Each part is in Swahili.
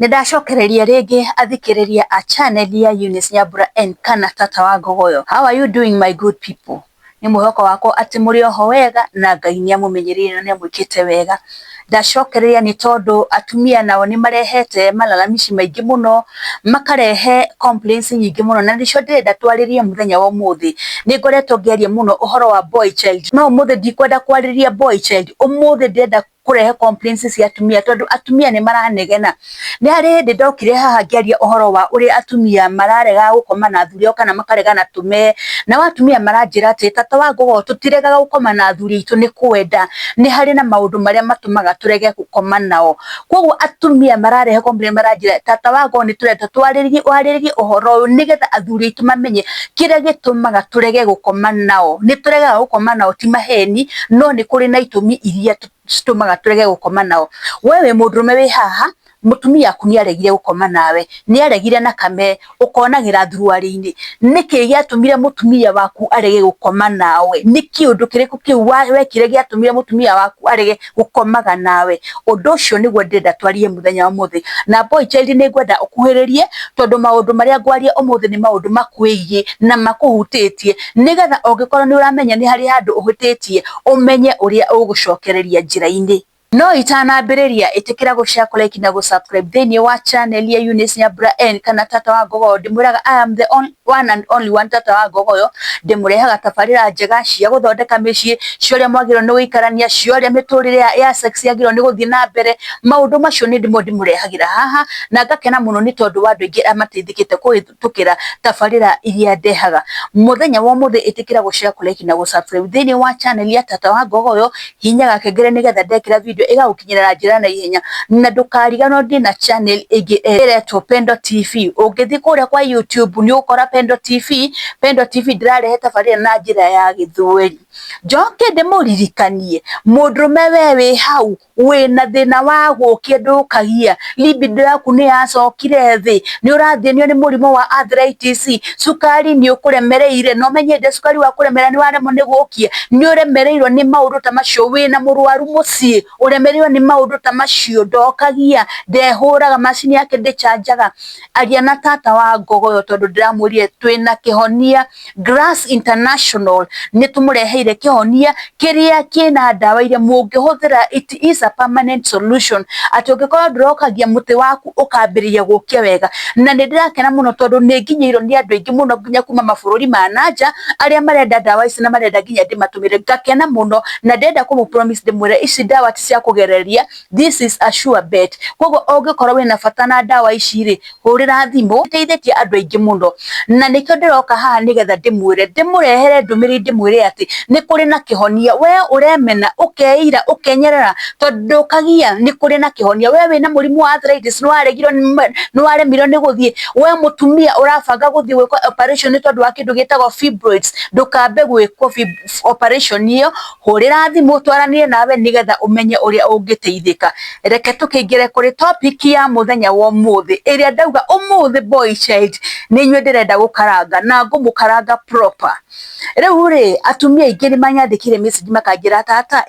Nĩndacokereria rĩngĩ athikĩrĩria a channel ya Eunice Nyambura N kana Tata wa Ngogoyo. How are you doing my good people? Nĩ mwĩhoko wakwa atĩ mũrĩ oho wega na Ngai nĩamũmenyereire na nĩamwĩkĩte wega. Ndacokereria nĩ tondũ atumia nao nĩ marehete malalamishi maingĩ mũno, makarehe complaints nyingĩ mũno, na nĩcio ndĩrenda twarĩrie mũthenya wa ũmũthĩ. Nĩngoretwo ngĩaria mũno ũhoro wa boy child, no ũmũthĩ ndikwenda kwarĩria boy child. Ũmũthĩ ndĩrenda kurehe complaints cia atumia tondu atumia ni maranegena. Ni hari ndi ndokire haha ngiaria uhoro wa uri atumia mararega gukoma na athuri kana makaregana tume, na atumia maranjira ati Tata wa Ngogoyo tutiregaga gukoma na athuri itu ni kwenda, ni hari na maundu maria matumaga turege gukoma nao. Koguo atumia mararehe complaint maranjira Tata wa Ngogoyo ni turenda twarĩrie uhoro uyu nigetha athuri itu mamenye kiria gitumaga turege gukoma nao. Ni turegaga gukoma nao ti maheni, no ni kuri na itumi iria citumaga turege gukoma nao. We wi mundurume wi haha, mutumia aku niaregire gukoma nawe, niaregire na kame ukonagira thuruari-ini. Niki giatumire mutumia waku arege gukoma nawe? Ni kiundu kiriku kiu wekire giatumire mutumia waku arege gukomaga nawe? Undu ucio niguo ndenda twarie muthenya wa muthi. Na boy child ni ngwenda ukuhiririe tondu maundu maria ngwaria umuthi ni maundu makwigie na makuhutitie, nigetha ungikorwo ni uramenya ni hari handu uhutitie umenye uria ugucokereria njira-ini. No itanambiriria itikira gushare, like na subscribe thini wa channel ya Eunice Nyambura N kana Tata wa Ngogoyo. Ndimuraga I am the one and only one Tata wa Ngogoyo. Ndimurehaga tabarira njega cia guthondeka micii, cio mwagiro ni guikarania, cio miturire ya sex yagiro ni guthii na mbere. Maundu macio ni ndimurehagira haha, na ngakena muno ni tondu wa andu aingi amateithikite kuhitukira tabarira iria ndehaga. Muthenya wa umuthi itikira gushare, like na subscribe thini wa channel ya Tata wa Ngogoyo. Hinyaga kengere nigetha ndekira video igagukinyira njira na ihenya, na ndukariganwo ndina channel ingi iretwo Pendo TV. Ungithi kuria kwa YouTube ni ukora Pendo TV. Pendo TV ndirarehe tabarira na njira ya githweri. Njoke ndimuririkanie mundurume we wi hau wina thina wa gukia ndukagia, libido yaku ni yacokire thi, ni urathinio ni murimo wa arthritis, sukari ni ukuremereire, no menyende sukari wa kuremera ni waremwo ni gukia, ni uremereirwo ni maundu ta macio, wina murwaru mucii uremereirwo ni maundu ta macio, ndokagia ndehuraga macini yake ndichanjaga. Aria na Tata wa Ngogoyo tondu ndiramwirire twina kihonia. Grass International ni tumureheire kihonia kiria kina dawa iria mungihuthira. It is a permanent solution. Ati ungikorwo ndurokagia muti waku ukambiriria gukia wega, na nindirakena muno tondu ni nginyeirwo ni andu aingi muno nginya kuma mabururi ma nanja aria marenda dawa ici na marenda nginya ndimatumire. Ngakena muno na ndenda kumu-promise ndimwire ici dawa ti cia kugereria, this is a sure bet. Koguo ungikorwo wina bata na dawa ici ri, hurira thimu, teithitie andu aingi muno. Na nikio ndiroka haha nigetha ndimwire, ndimurehere ndumiri ndimwire ati ni kuri na kihonia. We uremena ukeira ukenyerera tondu kagia ni kuri na kihonia. We wina murimu wa arthritis, no aregirwo no aremirwo ni guthie, we mutumia urabanga guthie gwikwa operation tondu wa kindu gitagwo fibroids, ndukambe gwikwo operation iyo. Hurira thimu twaranie nawe nigetha umenye uria ungiteithika. Reke tukiingire kuri topic ya muthenya wa umuthi iria ndauga umuthi boy child ni inywe ndirenda gukaranga na ngumukaranga proper. Riu ri atumia aingi ni manyandikire message makanjira Tata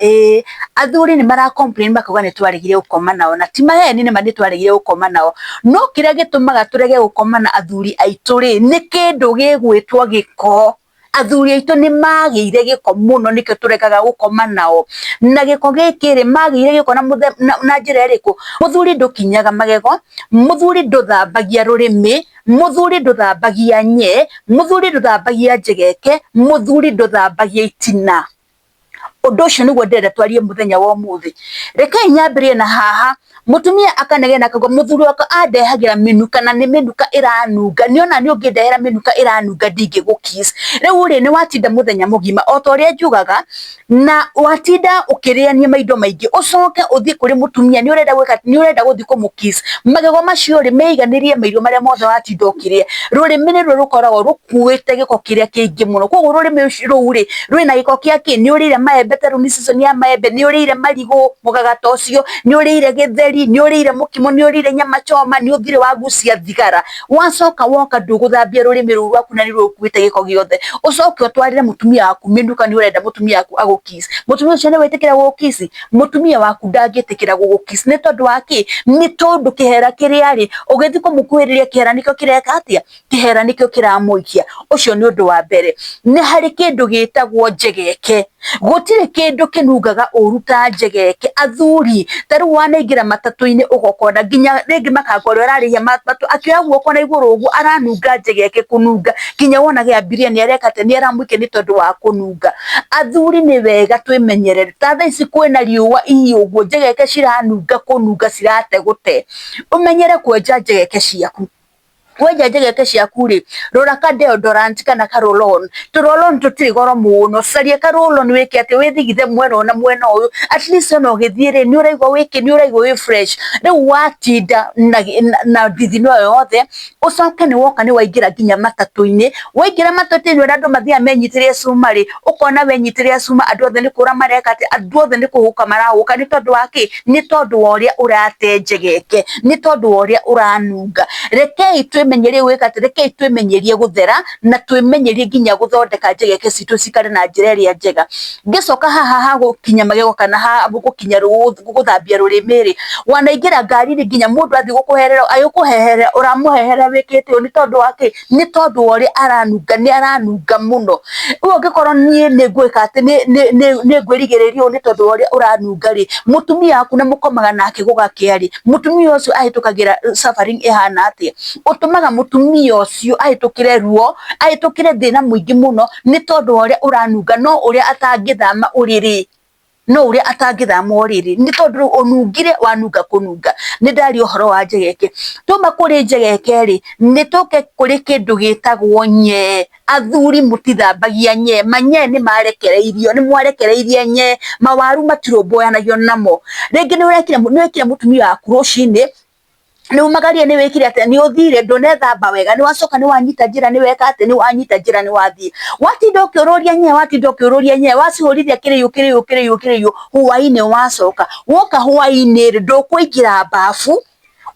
athuri ni mara complain makauga ni twaregire gukoma nao, na ti maheni ni mani twaregire gukoma nao. No kiria gitumaga turege gukoma na athuri aitu ri ni kindu gigwitwo giko. Athuri aitu ni magiire giko muno nikio turegaga gukoma nao, na giko giki ri magiire giko na njira iriku. Muthuri ndukinyaga magego, muthuri nduthambagia rurimi, muthuri nduthambagia nye, muthuri nduthambagia njegeke, muthuri nduthambagia itina. Undu ucio niguo ndenda twarie muthenya wa umuthi. Reke nyambirie na haha. Mutumia akanegena akauga muthuri wako andehagira minuka na ni minuka iranunga, niona ni ungindehera minuka iranunga ndingigukiss. Riu ri ni watinda muthenya mugima otoria njugaga, na watinda ukiriania maindo maingi ucoke uthie kuri mutumia ni urenda gwika, ni urenda guthie kumukiss. Magego macio ri meiganirie mairio maria mothe watinda ukiria. Rurimi ni rukoragwo rukuite giko kiria kiingi muno. Koguo rurimi ruu ri rwina giko kiaki, ni urire maembe teru ni season ya maembe, ni urire marigo mugagata ucio, ni urire githeri gĩtheri, nĩ ũrĩire mũkimo, nĩ ũrĩire nyama choma, nĩ ũthire wagucia thigara, wacoka woka ndũgũthambia rũrĩmĩ rũu rwaku na nĩ rũkuĩte gĩko gĩothe, ũcoke ũtwarĩre mũtumia waku mĩnuka nĩ ũrenda mũtumia waku agũkiss. Mũtumia ũcio nĩ wĩtĩkĩra gũgũkiss? Mũtumia waku ndangĩtĩkĩra gũgũkiss. Nĩ tondũ wa kĩ? Nĩ tondũ kĩhera kĩrĩa rĩ, ũgĩthiĩ kũmũkuhĩrĩria kĩhera nĩkĩo kĩreka atĩa? Kĩhera nĩkĩo kĩramũikia. Ũcio nĩ ũndũ wa mbere. Nĩ harĩ kĩndũ gĩtagwo njegeke. Gũtirĩ kĩndũ kĩnungaga ũru ta njegeke. Athuri, ta rĩu wanaingĩra matatũ-inĩ ũgokona nginya rĩngĩ makanga ũrĩa ũrarĩhia matatũ akĩoya guoko na igũrũ ũguo aranunga njegeke kũnunga. Nginya wonaga ambiria nĩ areka atĩ nĩ aramũikia nĩ tondũ wa kũnunga. Athuri nĩ wega twĩmenyerere. Ta thaa ici kwĩna riũa ũguo njegeke ciranunga kũnunga cirate gũte. Ũmenyere kwenja njegeke ciaku. Wenja njegeke ciaku rĩ, rora ka deodorant kana ka roll-on. Roll-on tũtirĩ goro mũno. Caria ka roll-on wĩke atĩ wĩthigithe mwena ũyũ na mwena ũyũ. At least ona ũgĩthiĩ rĩ, nĩ ũraigua nĩ ũraigua wĩ fresh. Rĩu watinda na ndithino ĩyo yothe, ũcoke nĩ woka nĩ waingĩra nginya matatũ-inĩ. Waingĩra matatũ-inĩ ũrĩa andũ mathiaga menyitĩrĩre cuma rĩ, ũkona wenyitĩrĩre cuma andũ othe nĩ kũra mareka atĩ andũ othe nĩ kũhũka marahũka. Nĩ tondũ wa kĩ? Nĩ tondũ wa ũrĩa ũrate njegeke. Nĩ tondũ wa ũrĩa ũranunga. Rekei twĩmenyerie gwĩka atĩ, rekei twĩmenyerie gũthera na twĩmenyerie nginya gũthondeka njegeke citũ cikare na njĩra ĩrĩa njega. Ngĩcoka haha ha gũkinya magego kana ha gũkinya gũthambia rũrĩmĩ rĩ, wanaingĩra ngari-inĩ nginya mũndũ athiĩ gũkũherera agĩkũheherera ũramũheherera wĩkĩte ũũ. Nĩ tondũ wa kĩ? Nĩ tondũ wa ũrĩa aranunga. Nĩ aranunga mũno. Rĩu ũngĩkorwo niĩ nĩ ngwĩka atĩ nĩ ngwĩrigĩrĩria ũũ nĩ tondũ wa ũrĩa ũranunga rĩ, mũtumia waku na mũkomaga nake gũgakĩa rĩ, mũtumia ũcio ahĩtũkagĩra suffering ĩhana atĩa? Ũtũmaga mũtumia ũcio ahĩtũkĩre ruo, ahĩtũkĩre thĩna mũingĩ mũno nĩ tondũ wa ũrĩa ũranunga, no ũrĩa atangĩthama ũrĩrĩ. No ũrĩa atangĩthama ũrĩrĩ. Nĩ tondũ rĩu ũnungire wanunga kũnunga. Nĩ ndaria ũhoro wa njegeke. Tuma kũrĩ njegeke rĩ, nĩ tũke kũrĩ kĩndũ gĩtagwo nyee. Athuri mũtithambagia nyee. Manyee nĩ marekereirio. Nĩ mwarekereirie nyee. Mawaru matirũmbũyanagio namo. Rĩngĩ nĩ wekire mũtumia waku rũcinĩ, nĩ umagarie nĩ wĩkire atĩ, nĩ ũthire ndũnethamba wega, nĩ wacoka nĩ wanyita njĩra nĩ weka atĩ, nĩ wanyita njĩra nĩ wathiĩ. Watinda ũkĩũrũria nyee, watinda ũkĩũrũria nyee, wacihũrithia kĩrĩu hwaĩ-inĩ wacoka. Woka hwaĩ-inĩ rĩ, ndũkũingĩra mbabu.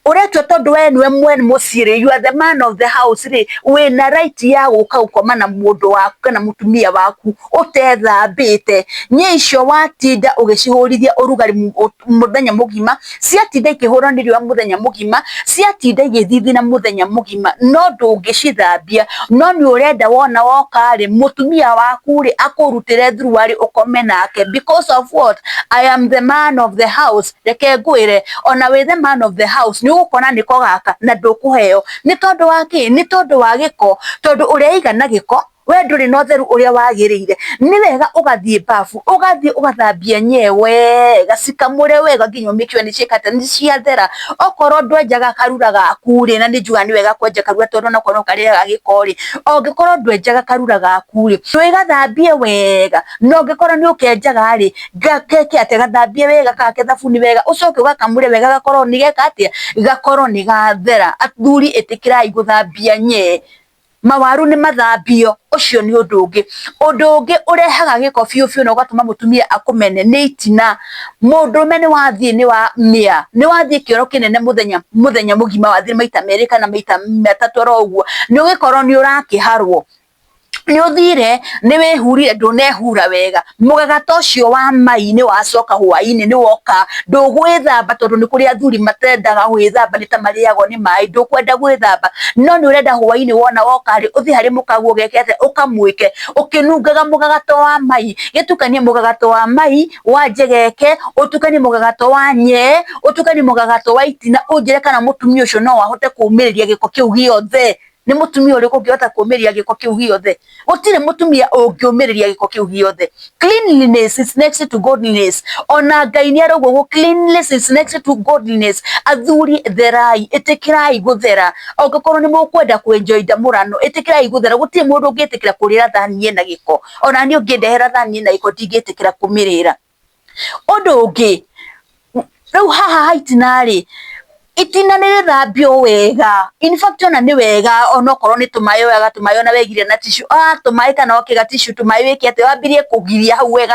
Ũretwo tondũ we nĩwe mwene mũciĩ rĩ, you are the man of the house rĩ, wĩna right ya gũka gũkoma na mũndũ waku kana mũtumia waku ũtethambĩte. Nyee icio watinda ũgĩcihũrithia ũrugarĩ mũthenya mũgima, ciatinda ikĩhũrwo nĩ riũa mũthenya mũgima, ciatinda igĩthithina mũthenya mũgima, no ndũngĩcithambia. No nĩ ũrenda wona woka rĩ, mũtumia waku rĩ akũrutĩre thuruarĩ rĩ ũkome nake. Because of what? I am the man of the house. Reke ngwĩre, ona wĩ the man of the house ũgũkora nĩko gaka na ndũkũheo. Nĩ tondũ wa kĩ? Nĩ tondũ wa gĩko. Tondũ ũrĩa igana gĩko, we ndũrĩ na ũtheru ũrĩa wagĩrĩire. Nĩ wega ũgathiĩ mbabu, ũgathiĩ ũgathambia nyee wega, cikamũre wega nginya ũmake sure nĩ ciĩkate nĩ ciathera. Okorwo ndwenjaga karura gaku rĩ, na nĩ njugaga nĩ wega kwenja karura tondũ onakorwo no karĩaga gĩko rĩ, ũngĩkorwo ndwenjaga karura gaku rĩ, twĩgathambie wega. No ũngĩkorwo nĩ ũkenjaga rĩ, gake atĩ gathambie wega gake thabuni wega, ũcoke ũgakamũre wega gakorwo nĩ geka atĩa? Gakorwo nĩ gathera. Athuri ĩtĩkĩrai gũthambia nyee. Mawaru nĩ mathambio. Ũcio nĩ ũndũ ũngĩ. Ũndũ ũngĩ ũrehaga gĩko biũ biũ na ũgatũma mũtumia akũmene nĩ itina. Mũndũrũme nĩ wathiĩ nĩ wa mĩa, nĩ wathiĩ kĩoro kĩnene mũthenya mũgima, wathiĩ maita merĩ kana maita matatũ oro ũguo, nĩ ũgĩkorwo nĩ ũrakĩharwo. Nĩ ũthire nĩ wĩhurire ndũnehura wega, mũgagata ũcio wa mai nĩ wacoka hwaĩ-inĩ nĩ woka, ndũgwĩthamba tondũ nĩ kũrĩ athuri matendaga gwĩthamba nĩ ta marĩagwo nĩ maĩ, ndũkwenda gwĩthamba, no nĩ ũrenda hwaĩ-inĩ wona woka rĩ, ũthiĩ harĩ mũkaguo ũgeke atĩa? Ũkamwĩke ũkĩnungaga mũgagato wa mai. Gĩtukanie mũgagato wa mai, wa njegeke, ũtukanie mũgagato wa nyee, ũtukanie mũgagato wa itina, ũnjĩre kana mũtumia ũcio no ahote kũũmĩrĩria gĩko kĩu gĩothe. Nĩ mũtumia ũrĩkũ ũngĩhota kũũmĩrĩria gĩko kĩu gĩothe? Gũtirĩ mũtumia ũngĩũmĩrĩria gĩko kĩu gĩothe. Cleanliness is next to godliness. Ona Ngai nĩ arauga ũguo, cleanliness is next to godliness. Athuri therai, ĩtĩkĩrai gũthera. Ũngĩkorwo nĩ mũkwenda kwenjoy ndamũrano, ĩtĩkĩrai gũthera. Gũtirĩ mũndũ ũngĩtĩkĩra kũrĩra thani ĩna gĩko. Ona niĩ ũngĩndehera thani ĩna gĩko ndingĩtĩkĩra kũmĩrĩra. Ũndũ ũngĩ, rĩu haha ha itina rĩ, itina nĩ rĩthambio wega. In fact ona nĩ wega onokorwo nĩ tũmaĩ wega, tũmaĩ ona wegire na tissue, tũmaĩ kana ũkĩga tissue tũmaĩ wĩke atĩ wambirie kũgiria hau wega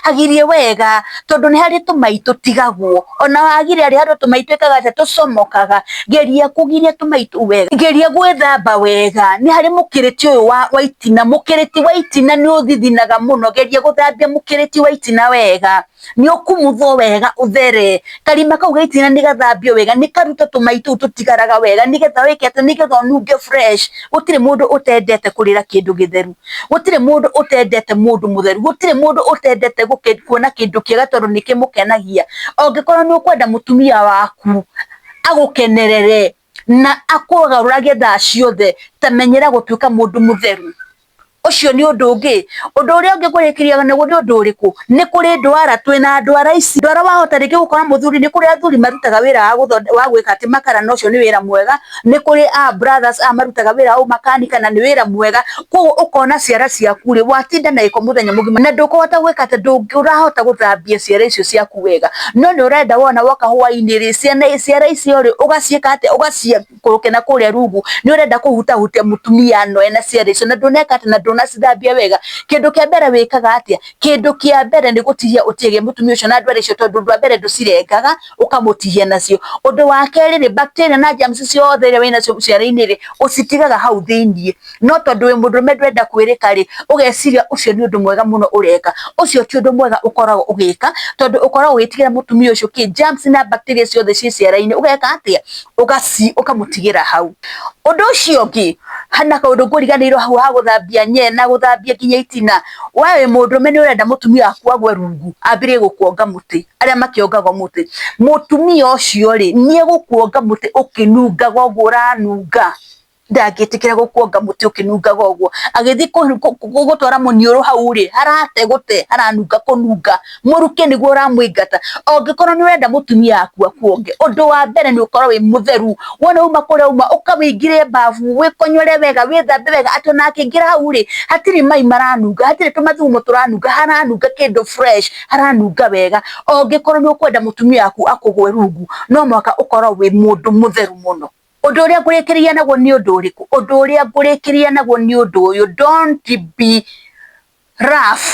hagirie wega, tondũ nĩ harĩ tũmaĩ tũtigagwo. Ona wagire harĩ handũ tũmaĩ twĩkaga atĩ tũcomokaga, geria kũgiria tũmaĩ tũu wega, geria gwĩthamba wega. Nĩ harĩ mũkĩrĩti ũyũ wa itina, mũkĩrĩti wa itina nĩ ũthithinaga mũno, geria gũthambia mũkĩrĩti wa itina wega, nĩ ũkumutho wega ũthere. Karima kau ga itina nĩ gathambio wega, nĩ karuta tũmaĩ tũu tũtigaraga wega, nĩgetha wĩke atĩ, nĩgetha ũnunge fresh. Gũtirĩ mũndũ ũtendete kũrĩra kĩndũ gĩtheru, gũtirĩ mũndũ ũtendete mũndũ mũtheru, gũtirĩ mũndũ ũtendete kuona kĩndũ kĩega tondũ nĩ kĩmũkenagia. Angĩkorwo nĩ ũkwenda mũtumia waku agũkenerere na akũgarũrage thaa ciothe, ta menyera gũtuĩka mũndũ mũtheru. Ũcio nĩ ũndũ ũngĩ. Ũndũ ũrĩa ũngĩ kũrĩkĩria naguo nĩ ũndũ ũrĩkũ? Nĩ kũrĩ ndwara, twĩna ndwara ici. Ndwara wahota rĩngĩ gũkora mũthuri, nĩ kũrĩ athuri marutaga wĩra wa gwĩka atĩ makara, na ũcio nĩ wĩra mwega. Nĩ kũrĩ brothers marutaga wĩra wa ũmakanika na nĩ wĩra mwega. Koguo ũkona ciara ciaku watinda na gĩko mũthenya mũgima na ndũkũhota gwĩka atĩ, ndũrahota gũthambia ciara icio ciaku wega. No nĩ ũrenda wona woka hwainĩ ciara icio ũgaciĩka atĩ, ũgaciikũrũkia na kũrĩa rungu. Nĩ ũrenda kũhutahutia mũtumia no ena ciara icio na ndũneka atĩ, na ndũnacithambia wega. Kĩndũ kĩa mbere wĩkaga atĩa? Kĩndũ kĩa mbere nĩ gũtihia ũtigie mũtumia ũcio na ndwara icio, tondũ ũndũ wa mbere ndũcirengaga ũkamũtihia nacio. Ũndũ wa kerĩ, bacteria na germs ciothe iria wĩnacio ciara-inĩ ũcitigaga hau thĩinĩ. No tondũ wĩ mũndũrũme ndwenda kwĩrĩka ũgeciria ũcio nĩ ũndũ mwega mũno ũreka. Ũcio ti ũndũ mwega ũkoragwo ũgĩka, tondũ ũkoragwo ũgĩtigĩra mũtumia ũcio germs na bacteria ciothe ciĩ ciara-inĩ. Ũgeka atĩa? Ũkamũtigĩra hau. Ũndũ ũcio ũngĩ, hana kaũndũ ngũriganĩrwo hau ha gũthambia na gũthambia nginya itina. We wĩ mũndũrũme nĩ ũrenda mũtumia waku agwe rungu, ambĩrĩrie gũkuonga mũtĩ, arĩa makĩongaga mũtĩ. Mũtumia ũcio nĩ egũkuonga mũtĩ ũkĩnungaga ũguo ũranunga. Ndangĩtĩkĩra gũkuonga mũtĩ ũkĩnungaga ũguo. Agĩthiĩ gũtwara mũniũrũ hau harate gũte, haranunga kũnunga. Mũrukĩ nĩguo ũramũingata. Angĩkorwo nĩ ũrenda mũtumia waku akuonge, ũndũ wa mbere nĩ ũkorwo wĩ mũtheru. Wona uma kũrĩa uma, ũkawĩingĩre bafu, wĩkonyore wega, wĩthambe wega, atĩ ona akĩingĩra hau hatirĩ mai maranunga, hatirĩ tũmathugumo tũranunga, haranunga kĩndũ fresh, haranunga wega. Angĩkorwo nĩ ũkwenda mũtumia waku akũgwe rungu, no mũhaka ũkorwo wĩ mũndũ mũtheru mũno. Ũndũ ũrĩa ngũrĩkĩrĩria naguo nĩ ũndũ ũrĩkũ? Ũndũ ũrĩa ngũrĩkĩrĩria naguo nĩ ũndũ ũyũ, don't be rough.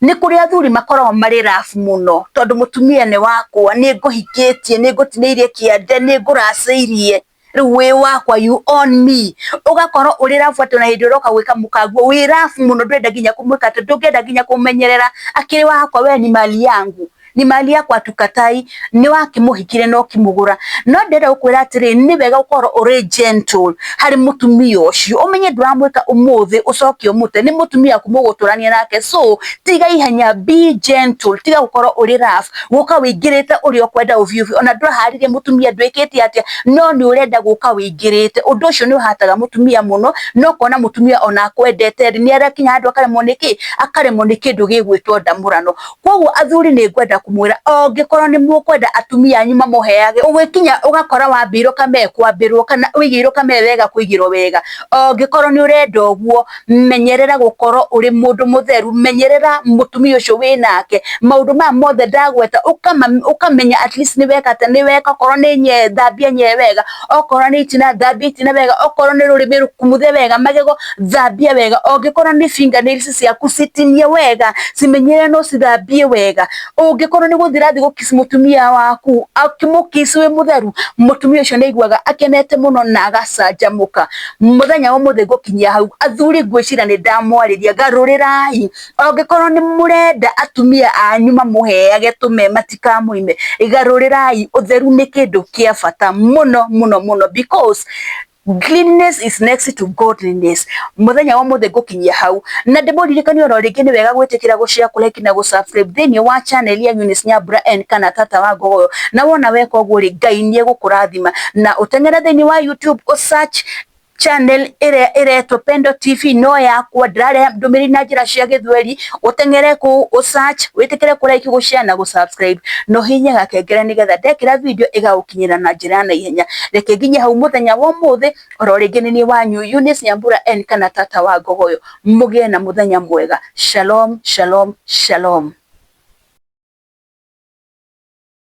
Nĩ kũrĩ athuri makoragwo marĩ rough mũno, tondũ mũtumia nĩ wakwa, nĩ ngũhikĩtie, nĩ ngũtinĩirie kĩande, nĩ ngũracĩirie, rĩu wĩ wakwa, you own me. Ũgakorwo ũrĩ rough atĩ ona hĩndĩ ũroka gwĩka mũkanguo wĩ rough mũno, ndũrenda nginya kũmwĩka atĩ, ndũngĩenda nginya kũmenyerera. Akĩrĩ wakwa, we ni mali yangu, ni mali yakwa tukatai. Nĩ wakĩmũhikire no kĩmũgũra. No ndĩrenda gũkwĩra atĩrĩ, nĩ wega gũkorwo ũrĩ gentle harĩ mũtumia ũcio. Ũmenye ndũramwĩka ũmũthĩ ũcoke ũmũte, nĩ mũtumia waku mũgũtũrania nake. So tiga ihenya, be gentle, tiga gũkorwo ũrĩ rough, gũka wĩingĩrĩte ũrĩa ũkwenda ũbiũ. Ona ndũraharĩria mũtumia ndwĩkĩte atĩa, no nĩ ũrenda gũka wĩingĩrĩte. Ũndũ ũcio nĩ ũhataga mũtumia mũno, no kona mũtumia ona akwendete nĩ arakinya handũ akaremwo nĩ kĩ? Akaremwo nĩ kĩndũ gĩgwĩtwo ndamũrano. Koguo athuri nĩ ngwenda kũmwĩra, angĩkorwo nĩ mũkwenda atumia anyu mamũheage, ũgĩkinya ũgakora wambĩirwo kame kwambĩrwo, kana wĩigĩirwo kame wega kũigĩrwo wega. Angĩkorwo nĩ ũrenda ũguo, menyerera gũkorwo ũrĩ mũndũ mũtheru, menyerera mũtumia ũcio wĩnake. Maũndũ maya mothe ndagweta ũkamenya at least nĩ weka atĩ, nĩ weka. Okorwo nĩ thambia nye wega, okorwo nĩ itina thambia itina wega, okorwo nĩ rũrĩmĩ rũkumuthe wega, magego thambia wega. Angĩkorwo nĩ fingernails ciaku citinie wega, cimenyere no cithambie wega. Ũngĩkorwo nĩ gũthira thĩ gũkiss mũtumia waku, akĩmũkiss wĩ mũtheru, mũtumia ũcio nĩ aiguaga akenete mũno na agacanjamũka. Mũthenya ũmũthĩ ngũkinyia hau, athuri ngwĩciria nĩ ndamwarĩria, garũrĩrai. Angĩkorwo nĩ mũrenda atumia anyu mamũheage tũme matikamũime, garũrĩrai. Ũtheru nĩ kĩndũ kĩa bata mũno mũno mũno, because cleanliness is next to godliness. Mũthenya wa mũthĩ ngũkinyia hau, na ndĩmũririkanie oro rĩngĩ nĩ wega gwĩtĩkĩra gũshare, kũlike na gũsubscribe thĩinĩ wa channel ya Eunice Nyambura kana Tata wa Ngogoyo. Na wona weka ũguo Ngai nĩ egũkũrathima, na ũteng'ere thĩinĩ wa YouTube search channel ĩrĩa ĩretwo Pendo TV, no yakwa. Ndĩrarehe ndũmĩrĩri na njĩra cia Gĩthweri. Ũteng'ere kũ search, wĩtĩkĩre kũlike, gũshare na gũsubscribe, no hinya gakengere nĩgetha ndekĩra video ĩgagũkinyĩra na njĩra na ihenya. Reke nginya hau mũthenya wa ũmũthĩ, oro rĩngĩ nĩ niĩ wanyu Eunice Nyambura kana Tata wa Ngogoyo. Mũgĩe na mũthenya mwega. Shalom, shalom, shalom.